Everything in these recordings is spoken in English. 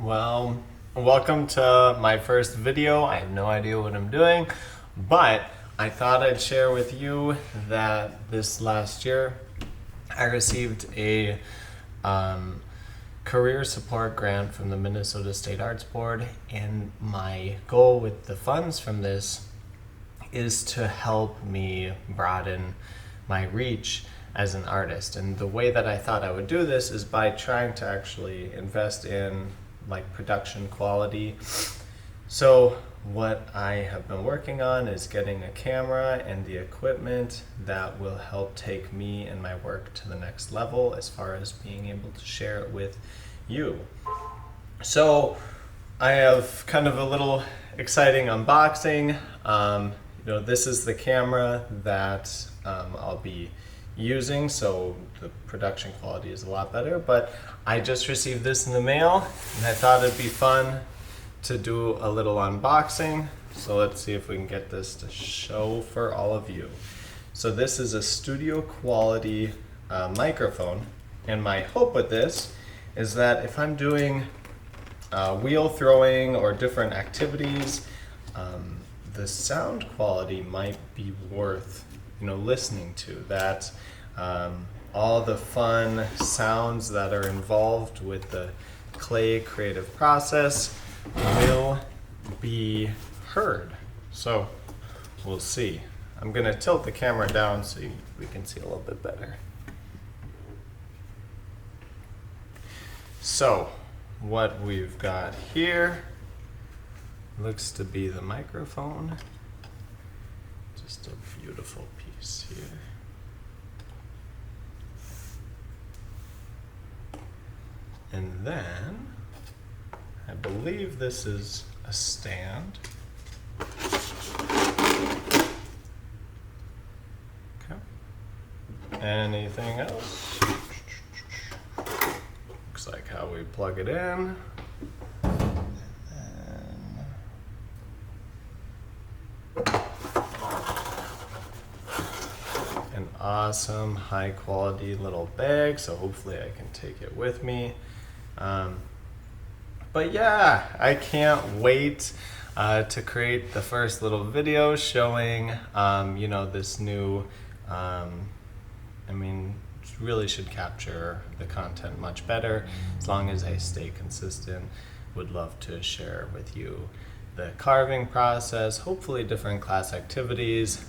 Well, welcome to my first video. I have no idea what I'm doing, but I thought I'd share with you that this last year I received a career support grant from the Minnesota State Arts Board, and my goal with the funds from this is to help me broaden my reach as an artist. And the way that I thought I would do this is by trying to actually invest in like production quality. So what I have been working on is getting a camera and the equipment that will help take me and my work to the next level as far as being able to share it with you. So I have kind of a little exciting unboxing. This is the camera that I'll be using, so the production quality is a lot better, but I just received this in the mail and I thought it'd be fun to do a little unboxing. So let's see if we can get this to show for all of you. So this is a studio quality microphone, and my hope with this is that if I'm doing wheel throwing or different activities, the sound quality might be worth listening to. That all the fun sounds that are involved with the clay creative process will be heard. So we'll see. I'm gonna tilt the camera down so we can see a little bit better. So what we've got here looks to be the microphone. Just a beautiful piece here. And then I believe this is a stand. Okay. Anything else? Looks like how we plug it in. An awesome high quality little bag, so hopefully I can take it with me. But yeah, I can't wait to create the first little video showing this new really should capture the content much better as long as I stay consistent. Would love to share with you the carving process, hopefully different class activities,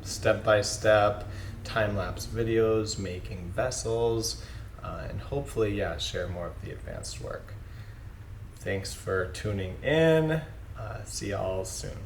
step-by-step time-lapse videos, making vessels, and hopefully, share more of the advanced work. Thanks for tuning in. See y'all soon.